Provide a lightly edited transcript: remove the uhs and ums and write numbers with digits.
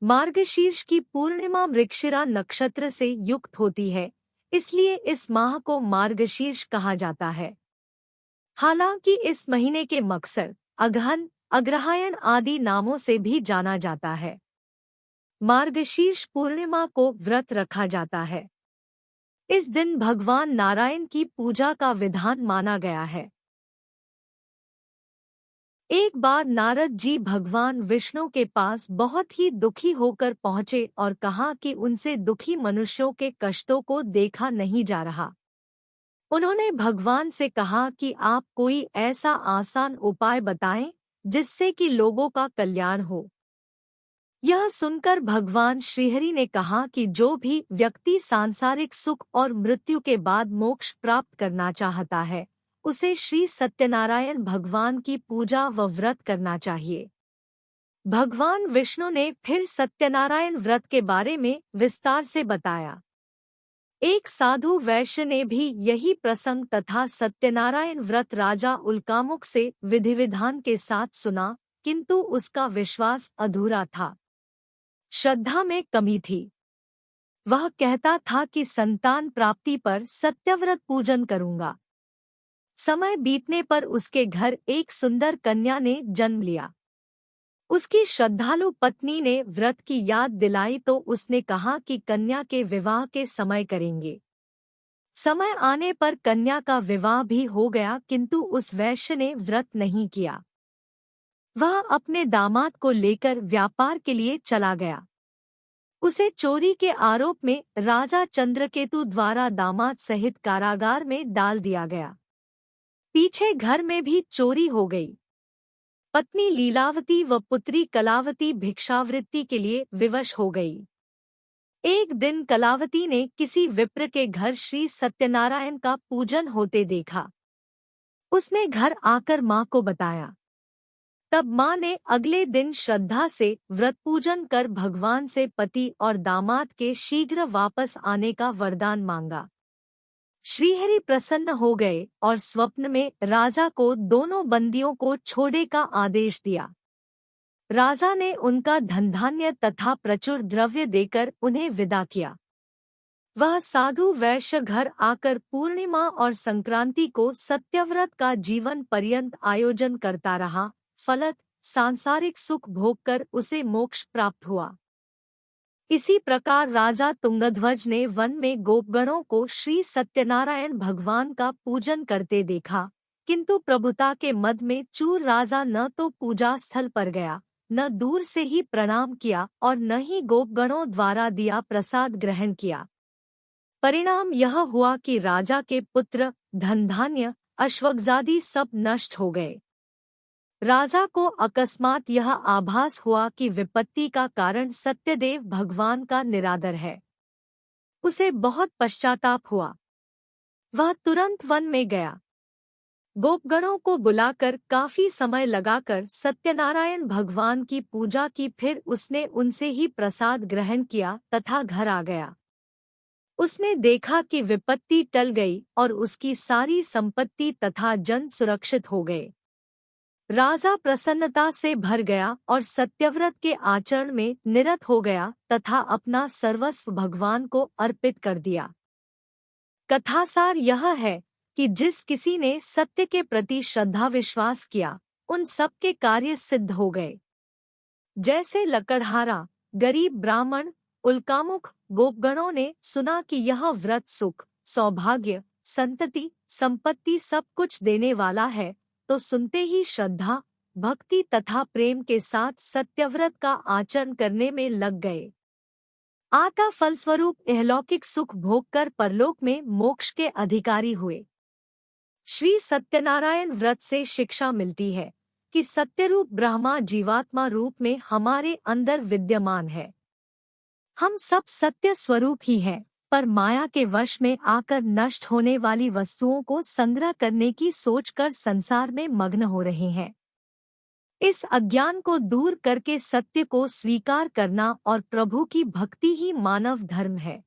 मार्गशीर्ष की पूर्णिमा मृगशिरा नक्षत्र से युक्त होती है, इसलिए इस माह को मार्गशीर्ष कहा जाता है। हालांकि इस महीने के मकसर, अगहन, अग्रहायण आदि नामों से भी जाना जाता है। मार्गशीर्ष पूर्णिमा को व्रत रखा जाता है। इस दिन भगवान नारायण की पूजा का विधान माना गया है। एक बार नारद जी भगवान विष्णु के पास बहुत ही दुखी होकर पहुँचे और कहा कि उनसे दुखी मनुष्यों के कष्टों को देखा नहीं जा रहा। उन्होंने भगवान से कहा कि आप कोई ऐसा आसान उपाय बताएं जिससे कि लोगों का कल्याण हो। यह सुनकर भगवान श्रीहरि ने कहा कि जो भी व्यक्ति सांसारिक सुख और मृत्यु के बाद मोक्ष प्राप्त करना चाहता है, उसे श्री सत्यनारायण भगवान की पूजा व व्रत करना चाहिए। भगवान विष्णु ने फिर सत्यनारायण व्रत के बारे में विस्तार से बताया। एक साधु वैश्य ने भी यही प्रसंग तथा सत्यनारायण व्रत राजा उल्कामुख से विधि-विधान के साथ सुना, किंतु उसका विश्वास अधूरा था। श्रद्धा में कमी थी। वह कहता था कि संतान प्राप्ति पर सत्यव्रत पूजन करूंगा। समय बीतने पर उसके घर एक सुंदर कन्या ने जन्म लिया। उसकी श्रद्धालु पत्नी ने व्रत की याद दिलाई तो उसने कहा कि कन्या के विवाह के समय करेंगे। समय आने पर कन्या का विवाह भी हो गया, किंतु उस वैश्य ने व्रत नहीं किया। वह अपने दामाद को लेकर व्यापार के लिए चला गया। उसे चोरी के आरोप में राजा चंद्रकेतु द्वारा दामाद सहित कारागार में डाल दिया गया। पीछे घर में भी चोरी हो गई। पत्नी लीलावती व पुत्री कलावती भिक्षावृत्ति के लिए विवश हो गई। एक दिन कलावती ने किसी विप्र के घर श्री सत्यनारायण का पूजन होते देखा। उसने घर आकर माँ को बताया। तब माँ ने अगले दिन श्रद्धा से व्रत पूजन कर भगवान से पति और दामाद के शीघ्र वापस आने का वरदान मांगा। श्रीहरि प्रसन्न हो गए और स्वप्न में राजा को दोनों बंदियों को छोड़ने का आदेश दिया। राजा ने उनका धन धान्य तथा प्रचुर द्रव्य देकर उन्हें विदा किया। वह साधु वैश्य घर आकर पूर्णिमा और संक्रांति को सत्यव्रत का जीवन पर्यंत आयोजन करता रहा। फलत सांसारिक सुख भोगकर उसे मोक्ष प्राप्त हुआ। इसी प्रकार राजा तुंगध्वज ने वन में गोपगणों को श्री सत्यनारायण भगवान का पूजन करते देखा, किंतु प्रभुता के मद में चूर राजा न तो पूजा स्थल पर गया, न दूर से ही प्रणाम किया और न ही गोपगणों द्वारा दिया प्रसाद ग्रहण किया। परिणाम यह हुआ कि राजा के पुत्र, धन धान्य, अश्वगजादि सब नष्ट हो गए। राजा को अकस्मात यह आभास हुआ कि विपत्ति का कारण सत्यदेव भगवान का निरादर है। उसे बहुत पश्चाताप हुआ। वह तुरंत वन में गया। गोपगणों को बुलाकर काफी समय लगाकर सत्यनारायण भगवान की पूजा की। फिर उसने उनसे ही प्रसाद ग्रहण किया तथा घर आ गया। उसने देखा कि विपत्ति टल गई और उसकी सारी संपत्ति तथा जन सुरक्षित हो गए। राजा प्रसन्नता से भर गया और सत्यव्रत के आचरण में निरत हो गया तथा अपना सर्वस्व भगवान को अर्पित कर दिया। कथासार यह है कि जिस किसी ने सत्य के प्रति श्रद्धा विश्वास किया, उन सब के कार्य सिद्ध हो गए। जैसे लकड़हारा, गरीब ब्राह्मण, उल्कामुख, गोपगणों ने सुना कि यह व्रत सुख, सौभाग्य, संतति, संपत्ति सब कुछ देने वाला है, तो सुनते ही श्रद्धा, भक्ति तथा प्रेम के साथ सत्यव्रत का आचरण करने में लग गए। आता फलस्वरूप इहलौकिक सुख भोग कर परलोक में मोक्ष के अधिकारी हुए। श्री सत्यनारायण व्रत से शिक्षा मिलती है कि सत्यरूप ब्रह्मा जीवात्मा रूप में हमारे अंदर विद्यमान है। हम सब सत्य स्वरूप ही हैं, पर माया के वश में आकर नष्ट होने वाली वस्तुओं को संग्रह करने की सोचकर संसार में मग्न हो रहे हैं। इस अज्ञान को दूर करके सत्य को स्वीकार करना और प्रभु की भक्ति ही मानव धर्म है।